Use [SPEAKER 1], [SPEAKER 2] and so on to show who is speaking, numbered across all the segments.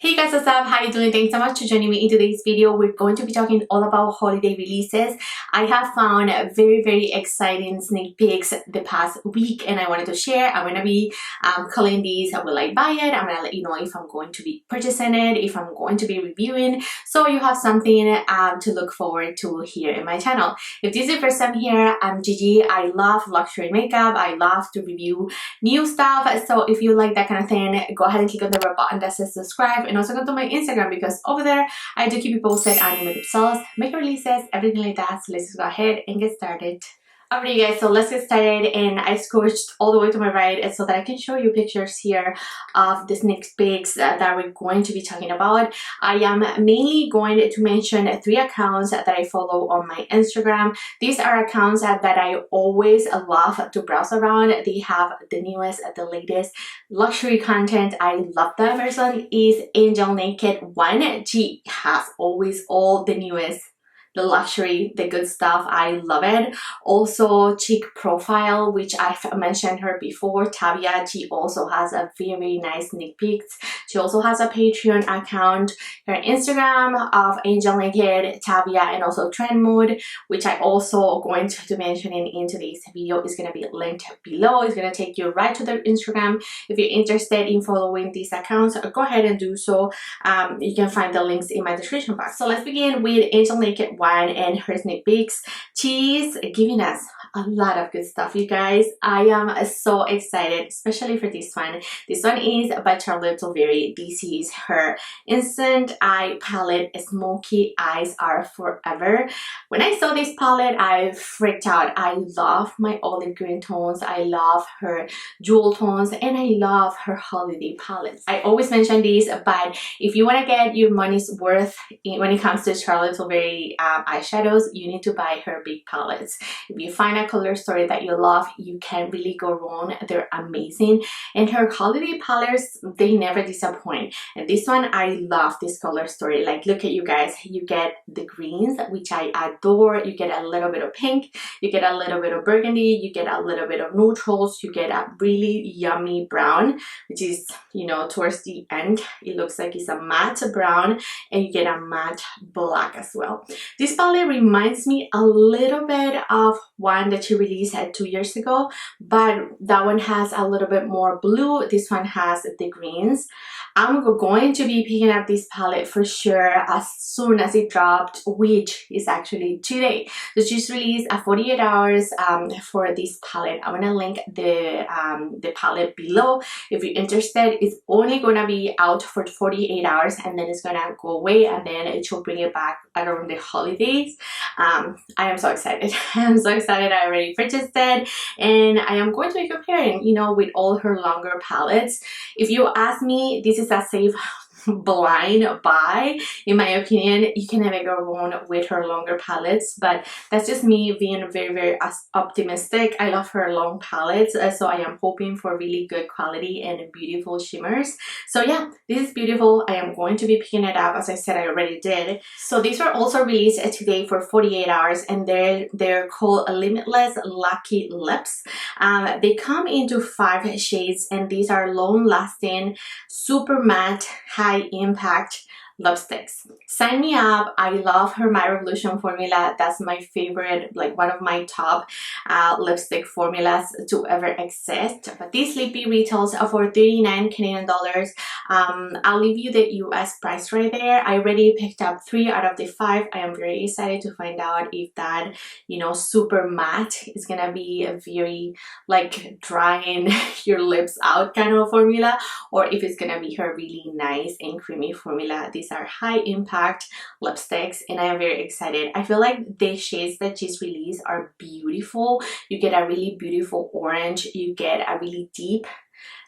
[SPEAKER 1] Hey guys, what's up? How you doing? Thanks so much for joining me in today's video. We're going to be talking all about holiday releases. I have found very exciting sneak peeks the past week and I wanted to share. I'm going to be calling these, will I buy it? I'm going to let you know if I'm going to be purchasing it, if I'm going to be reviewing, so you have something to look forward to here in my channel. If this is your first time here, I'm Gigi. I love luxury makeup. I love to review new stuff. So if you like that kind of thing, go ahead and click on the red button that says subscribe. And also go to my Instagram because over there I do keep you posted on new makeup sales, makeup releases, everything like that. So let's just go ahead and get started. Alright you guys, so let's get started, and I scooched all the way to my right so that I can show you pictures here of the sneak peeks that we're going to be talking about. I am mainly going to mention 3 accounts that I follow on my Instagram. These are accounts that I always love to browse around. They have the newest, the latest luxury content. I love them. First one is Angel Naked 1. She has always all the newest, the luxury, the good stuff. I love it. Also Cheek Profile, which I've mentioned her before, Tavia. She also has a very nice sneak peeks. She also has a Patreon account. Her Instagram of Angel Naked, Tavia, and also Trend Mood, which I also going to mention in today's video, is going to be linked below. It's going to take you right to their Instagram. If you're interested in following these accounts, go ahead and do so. You can find the links in my description box. So let's begin with Angel Naked 1 and her sneak peeks. She's giving us a lot of good stuff, you guys. I am so excited, especially for this one. This one is by Charlotte Tilbury. This is her Instant Eye Palette, Smokey Eyes Are Forever. When I saw this palette, I freaked out. I love my olive green tones. I love her jewel tones, and I love her holiday palettes. I always mention these, but if you want to get your money's worth when it comes to Charlotte Tilbury eyeshadows, you need to buy her big palettes. If you find a color story that you love, you can't really go wrong. They're amazing, and her holiday palettes, they never disappoint. And this one, I love this color story. Like, look at you guys, you get the greens, which I adore. You get a little bit of pink, you get a little bit of burgundy, you get a little bit of neutrals, you get a really yummy brown, which is, you know, towards the end it looks like it's a matte brown, and you get a matte black as well. This palette reminds me a little bit of one that she released 2 years ago, but that one has a little bit more blue. This one has the greens. I'm going to be picking up this palette for sure as soon as it dropped, which is actually today. So she's released a 48 hours for this palette. I'm gonna link the palette below if you're interested. It's only gonna be out for 48 hours and then it's gonna go away, and then it will bring it back around the holidays. I am so excited. I'm so excited. I already purchased it, and I am going to be comparing, you know, with all her longer palettes. If you ask me, this is a safe blind buy. In my opinion, you can never go wrong with her longer palettes, but that's just me being very optimistic. I love her long palettes, so I am hoping for really good quality and beautiful shimmers. So yeah, this is beautiful. I am going to be picking it up. As I said, I already did. So these were also released today for 48 hours, and they're called Limitless Lucky Lips. They come into 5 shades, and these are long lasting, super matte, high impact lipsticks. Sign me up. I love her My Revolution formula. That's my favorite, like one of my top lipstick formulas to ever exist. But this lippy retails for 39 Canadian dollars. I'll leave you the US price right there. I already picked up 3 out of the 5. I am very excited to find out if that, you know, super matte is gonna be a very like drying your lips out kind of formula, or if it's gonna be her really nice and creamy formula. These are high impact lipsticks, and I am very excited. I feel like the shades that she's released are beautiful. You get a really beautiful orange, you get a really deep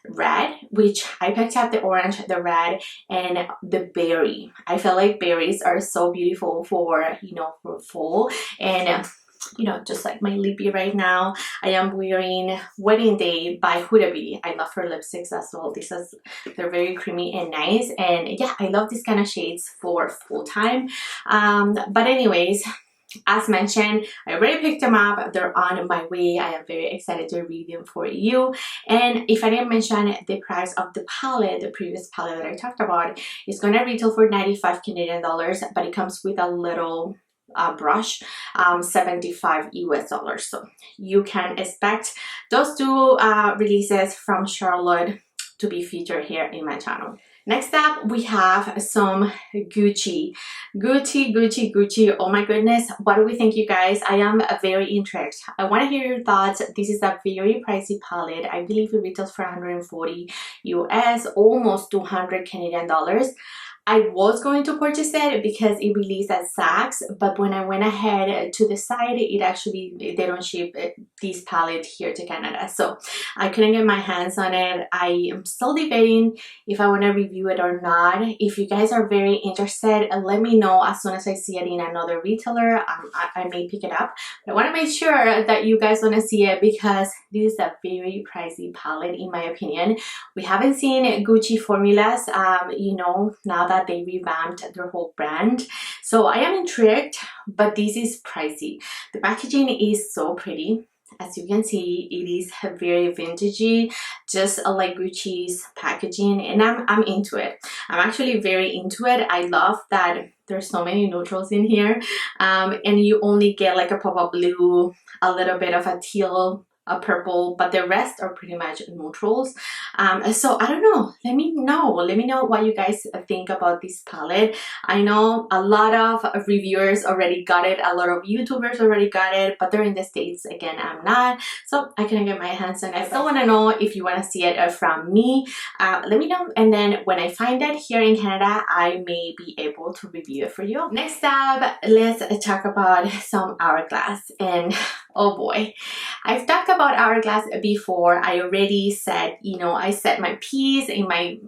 [SPEAKER 1] red, which I picked up the orange, the red, and the berry. I feel like berries are so beautiful for, you know, for fall. And you know, just like my lippy right now, I am wearing Wedding Day by Huda Beauty. I love her lipsticks as well. They're very creamy and nice, and yeah, I love these kind of shades for full time. But anyways, as mentioned, I already picked them up. They're on my way. I am very excited to review them for you. And if I didn't mention the price of the palette, the previous palette that I talked about, is going to retail for 95 Canadian dollars, but it comes with a little brush, 75 US dollars. So you can expect those two releases from Charlotte to be featured here in my channel. Next up, we have some Gucci. Oh my goodness, what do we think, you guys? I am very intrigued. I want to hear your thoughts. This is a very pricey palette. I believe it retails for 140 US, almost 200 Canadian dollars. I was going to purchase it because it released at Saks, but when I went ahead to decide, it actually, they don't ship this palette here to Canada, so I couldn't get my hands on it. I am still debating if I want to review it or not. If you guys are very interested, let me know. As soon as I see it in another retailer, I may pick it up. But I want to make sure that you guys want to see it because this is a very pricey palette in my opinion. We haven't seen Gucci formulas, you know, now that they revamped their whole brand. So I am intrigued, but this is pricey. The packaging is so pretty. As you can see, it is very vintagey, just like Gucci's packaging, and I'm into it. I'm actually very into it. I love that there's so many neutrals in here, and you only get like a pop of blue, a little bit of a teal, a purple, but the rest are pretty much neutrals. So I don't know, let me know what you guys think about this palette. I know a lot of reviewers already got it, a lot of YouTubers already got it, but they're in the States. Again, I'm not, so I couldn't get my hands on it. I still want to know if you want to see it from me. Let me know, and then when I find it here in Canada, I may be able to review it for you. Next up, let's talk about some Hourglass. And oh boy, I've talked about Hourglass before. I already said, you know, I said my piece in my,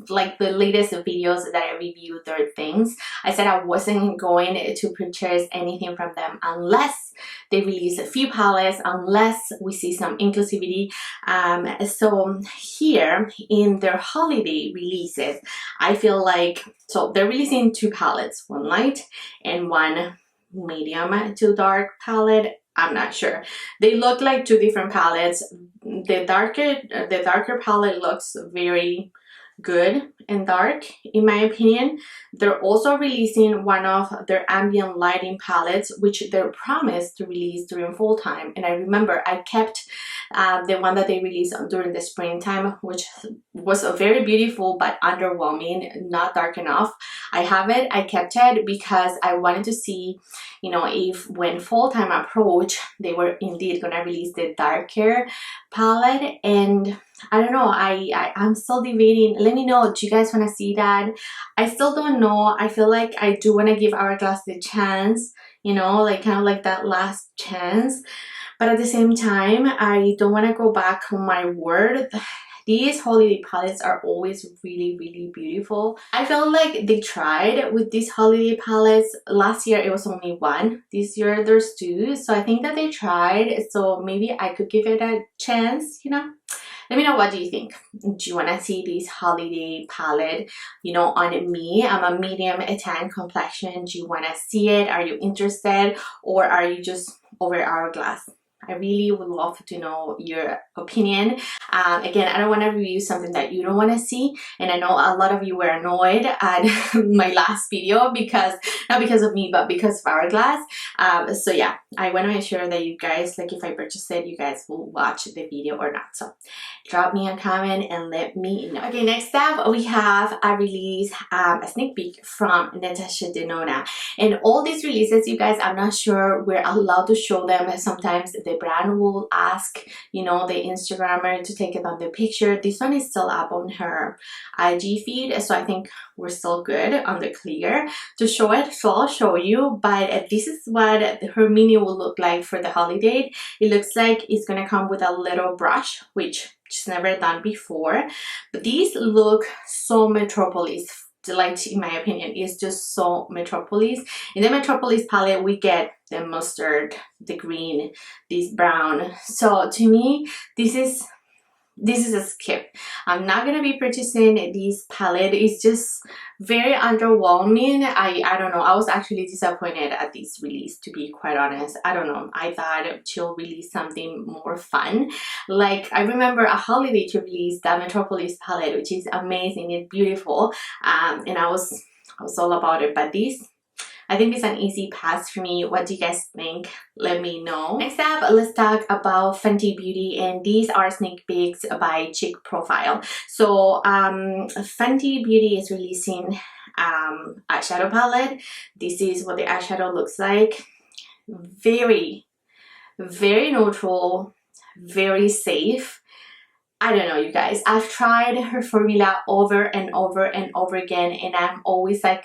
[SPEAKER 1] like the latest videos that I reviewed their things. I said I wasn't going to purchase anything from them unless they release a few palettes, unless we see some inclusivity. So here in their holiday releases, I feel like, so they're releasing two palettes, one light and one medium to dark palette. I'm not sure. They look like two different palettes. The darker palette looks very good and dark in my opinion. They're also releasing one of their ambient lighting palettes, which they're promised to release during fall time. And I remember I kept the one that they released during the springtime, which was very beautiful but underwhelming, not dark enough. I have it, I kept it because I wanted to see, you know, if when fall time approached, they were indeed gonna release the darker palette. And I don't know, I'm still debating. Let me know, do you guys want to see that? I still don't know. I feel like I do want to give Hourglass the chance, you know, like kind of like that last chance. But at the same time, I don't want to go back on my word. These holiday palettes are always really, really beautiful. I felt like they tried with these holiday palettes. Last year it was only one. This year there's two. So I think that they tried. So maybe I could give it a chance, you know? Let me know, what do you think? Do you want to see this holiday palette, you know, on me? I'm a medium tan complexion. Do you want to see it? Are you interested? Or are you just over Hourglass? I really would love to know your opinion. Again, I don't want to review something that you don't want to see, and I know a lot of you were annoyed at my last video because, not because of me, but because of Hourglass. So yeah, I want to make sure that you guys, like if I purchase it, you guys will watch the video or not. So drop me a comment and let me know. Okay, next up we have a release, a sneak peek from Nintendona. And all these releases, you guys, I'm not sure we're allowed to show them. Sometimes the brand will ask, you know, the Instagrammer to take it on the picture. This one is still up on her IG feed, so I think we're still good on the clear to show it. So I'll show you, but this is what her mini will look like for the holiday. It looks like it's gonna come with a little brush, which she's never done before, but these look so Metropolis. Like, in my opinion, is just so Metropolis. In the Metropolis palette, we get the mustard, the green, this brown. So to me, this is this is a skip. I'm not gonna be purchasing this palette. It's just very underwhelming. I don't know. I was actually disappointed at this release, to be quite honest. I don't know. I thought she'll release something more fun. Like, I remember a holiday to release the Metropolis palette, which is amazing. It's beautiful. And I was all about it. But this, I think it's an easy pass for me. What do you guys think? Let me know. Next up, let's talk about Fenty Beauty, and these are sneak peeks by Chic Profile. So Fenty Beauty is releasing eyeshadow palette. This is what the eyeshadow looks like. Very, very neutral, very safe. I don't know, you guys. I've tried her formula over and over and over again, and I'm always like,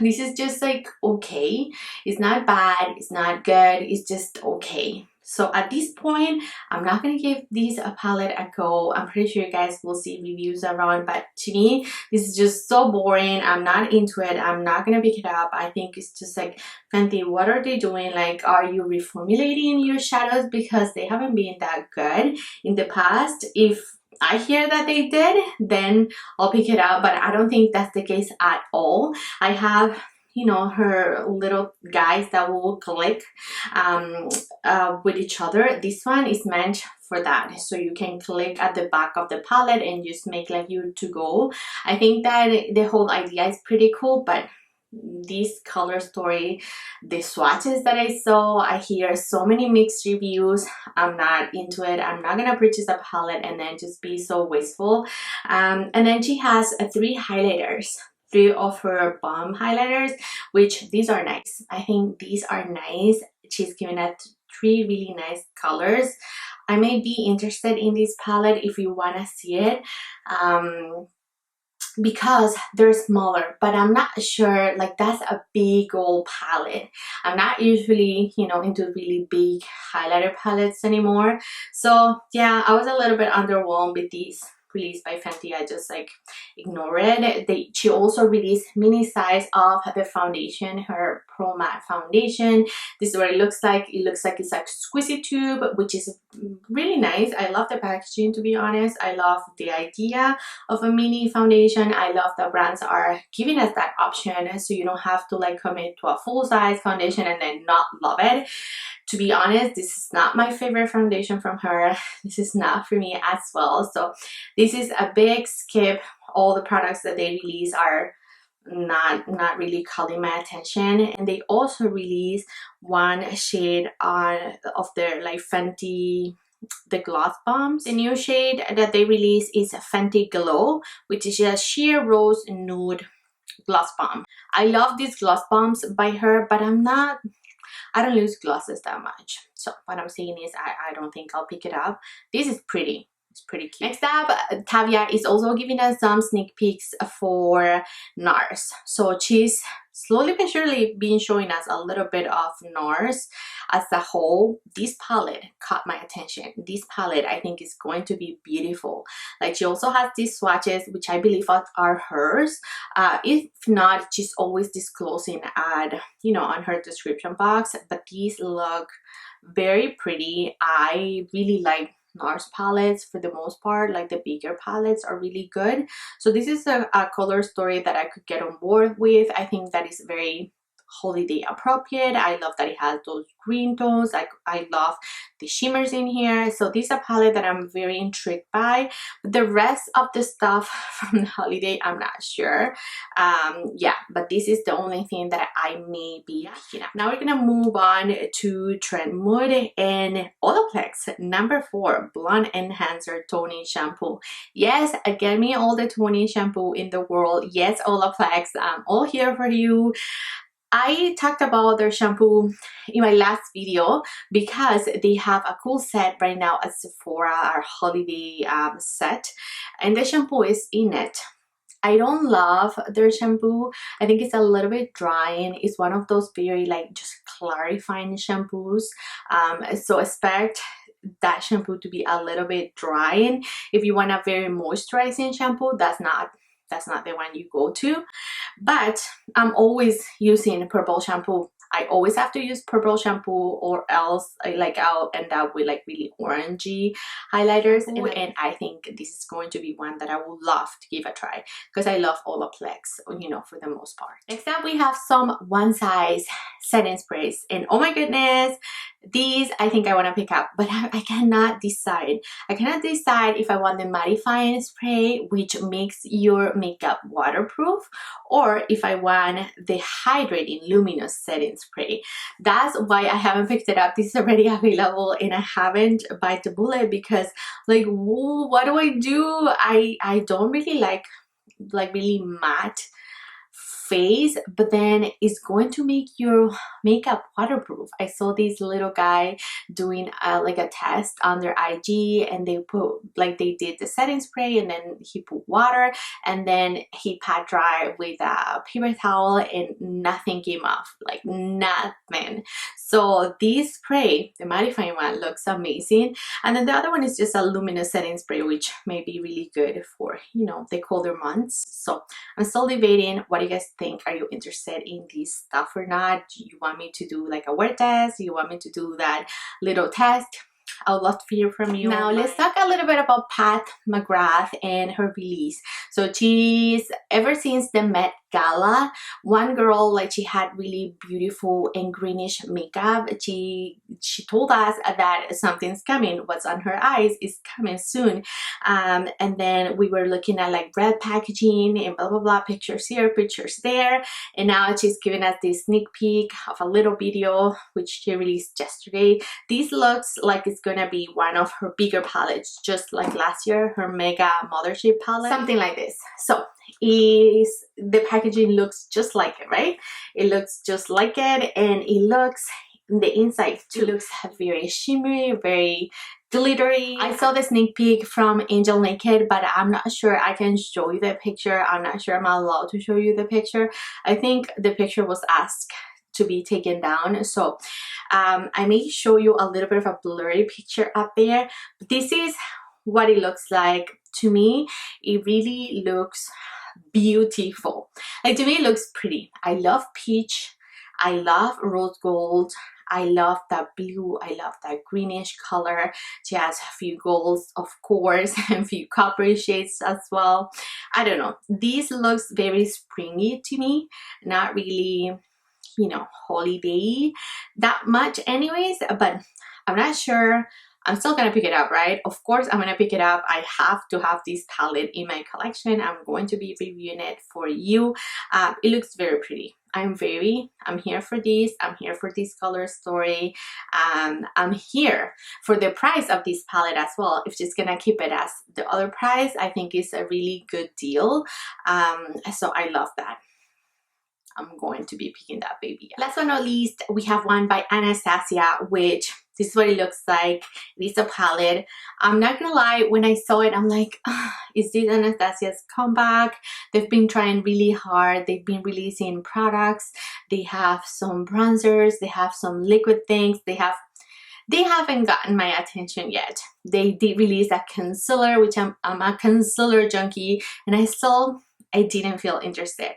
[SPEAKER 1] this is just like okay. It's not bad, it's not good, it's just okay. So at this point, I'm not gonna give this a palette a go. I'm pretty sure you guys will see reviews around, but to me, this is just so boring. I'm not into it. I'm not gonna pick it up. I think it's just like, Fenty, what are they doing? Like, are you reformulating your shadows? Because they haven't been that good in the past. If I hear that they did, then I'll pick it up, but I don't think that's the case at all. I have, you know, her little guys that will click with each other. This one is meant for that, so you can click at the back of the palette and just make like your to go. I think that the whole idea is pretty cool, but this color story, the swatches that I saw, I hear so many mixed reviews. I'm not into it. I'm not gonna purchase a palette and then just be so wasteful. And then she has 3 highlighters, 3 of her balm highlighters, which these are nice. I think these are nice. She's given us 3 really nice colors. I may be interested in this palette if you want to see it. Because they're smaller, but I'm not sure, like, that's a big old palette. I'm not usually, you know, into really big highlighter palettes anymore. So yeah, I was a little bit underwhelmed with these released by Fenty. I just like ignore it. She also released mini size of the foundation, her Pro Matte foundation. This is what it looks like. It looks like it's like squeezy tube, which is really nice. I love the packaging, to be honest. I love the idea of a mini foundation. I love that brands are giving us that option, so you don't have to like commit to a full size foundation and then not love it. To be honest, this is not my favorite foundation from her. This is not for me as well. So this is a big skip. All the products that they release are not really calling my attention. And they also release one shade of their like Fenty, the gloss bombs. The new shade that they release is Fenty Glow, which is a sheer rose nude gloss bomb. I love these gloss bombs by her, but I don't use glosses that much. So what I'm saying is I don't think I'll pick it up. This is pretty. It's pretty cute. Next up, Tavia is also giving us some sneak peeks for NARS. So she's slowly but surely been showing us a little bit of NARS as a whole. This palette caught my attention. This palette I think is going to be beautiful. Like, she also has these swatches, which I believe are hers. If not, she's always disclosing you know, on her description box. But these look very pretty. I really like NARS palettes for the most part. Like, the bigger palettes are really good. So this is a color story that I could get on board with. I think that is very holiday appropriate. I love that it has those green tones. I love the shimmers in here. So this is a palette that I'm very intrigued by. But the rest of the stuff from the holiday, I'm not sure. Yeah, but this is the only thing that I may be picking up. Now we're gonna move on to Trend Mood and Olaplex number 4 Blonde Enhancer Toning Shampoo. Yes, get me all the toning shampoo in the world. Yes, Olaplex, I'm all here for you. I talked about their shampoo in my last video because they have a cool set right now at Sephora, our holiday set, and the shampoo is in it. I don't love their shampoo. I think it's a little bit drying. It's one of those very like just clarifying shampoos. So expect that shampoo to be a little bit drying. If you want a very moisturizing shampoo, that's not the one you go to. But I'm always using purple shampoo I always have to use purple shampoo, or else I'll end up with like really orangey highlighters. And I think this is going to be one that I would love to give a try, because I love Olaplex, you know, for the most part. Next up, we have some one size setting sprays, and oh my goodness, these I think I want to pick up, but I cannot decide. I cannot decide if I want the mattifying spray, which makes your makeup waterproof, or if I want the hydrating luminous setting spray. That's why I haven't picked it up. This is already available and I haven't bite the bullet, because like, what do I do? I don't really like really matte face, but then it's going to make your makeup waterproof. I saw this little guy doing like a test on their IG, and they put like, they did the setting spray and then he put water and then he pat dry with a paper towel, and nothing came off, like nothing. So this spray, the mattifying one, looks amazing, and then the other one is just a luminous setting spray, which may be really good for, you know, the colder months. So I'm still debating. What do you guys think? Are you interested in this stuff or not? Do you want me to do like a word test? Do you want me to do that little test? I would love to hear from you. Now let's talk a little bit about Pat McGrath and her release. So she's, ever since the Met Gala, one girl, like, she had really beautiful and greenish makeup. She told us that something's coming. What's on her eyes is coming soon. And then we were looking at like red packaging and blah blah blah, pictures here, pictures there, and now she's giving us this sneak peek of a little video which she released yesterday. This looks like it's gonna be one of her bigger palettes, just like last year, her Mega Mothership palette, something like this. So the packaging looks just like it, right? It looks just like it, and it looks, the inside too, it looks very shimmery, very glittery. I saw the sneak peek from Angel Naked, but I'm not sure I can show you the picture. I'm not sure I'm allowed to show you the picture. I think the picture was asked to be taken down, so I may show you a little bit of a blurry picture up there, but this is what it looks like. To me, it really looks beautiful. Like, to me, it looks pretty. I love peach, I love rose gold, I love that blue, I love that greenish color. She has a few golds, of course, and a few copper shades as well. I don't know, this looks very springy to me, not really, you know, holiday that much anyways, but I'm not sure. I'm still gonna pick it up, right? Of course I'm gonna pick it up. I have to have this palette in my collection. I'm going to be reviewing it for you. It looks very pretty. I'm here for this. I'm here for this color story. I'm here for the price of this palette as well. If she's gonna keep it as the other price, I think it's a really good deal. So I love that. I'm going to be picking that baby up. Last but not least, we have one by Anastasia, which this is what it looks like. It is a palette. I'm not gonna lie, when I saw it, I'm like, is this Anastasia's comeback? They've been trying really hard. They've been releasing products. They have some bronzers. They have some liquid things. They haven't gotten my attention yet. They did release a concealer, which I'm a concealer junkie, and I didn't feel interested.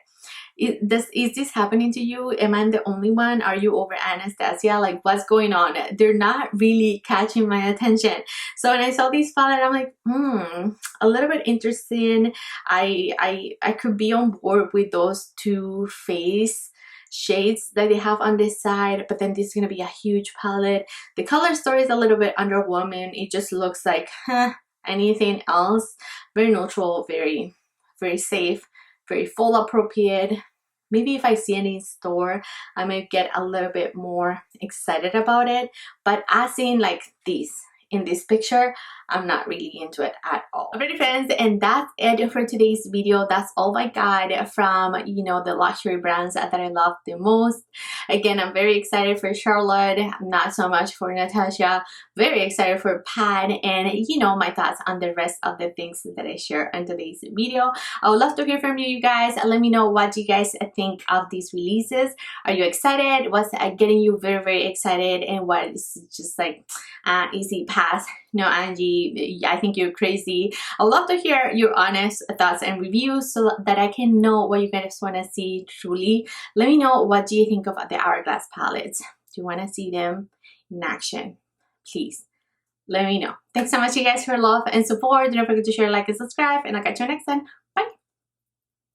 [SPEAKER 1] Is this happening to you? Am I the only one? Are you over Anastasia? Like, what's going on? They're not really catching my attention. So when I saw this palette, I'm like, a little bit interesting. I could be on board with those two face shades that they have on this side, but then this is gonna be a huge palette. The color story is a little bit underwhelming. It just looks like anything else. Very neutral, very safe, very fall appropriate. Maybe if I see it in store, I might get a little bit more excited about it. But as in like this, in this picture, I'm not really into it at all. Alrighty friends, and that's it for today's video. That's all I got from, you know, the luxury brands that I love the most. Again, I'm very excited for Charlotte, not so much for Natasha. Very excited for Pat, and you know, my thoughts on the rest of the things that I share in today's video. I would love to hear from you guys. Let me know what you guys think of these releases. Are you excited? What's getting you very excited, and what is just like, is it pass. No, Angie, I think you're crazy. I'd love to hear your honest thoughts and reviews so that I can know what you guys want to see truly. Let me know, what do you think of the Hourglass palettes? Do you want to see them in action? Please let me know. Thanks so much, you guys, for love and support. Don't forget to share, like, and subscribe, and I'll catch you next time.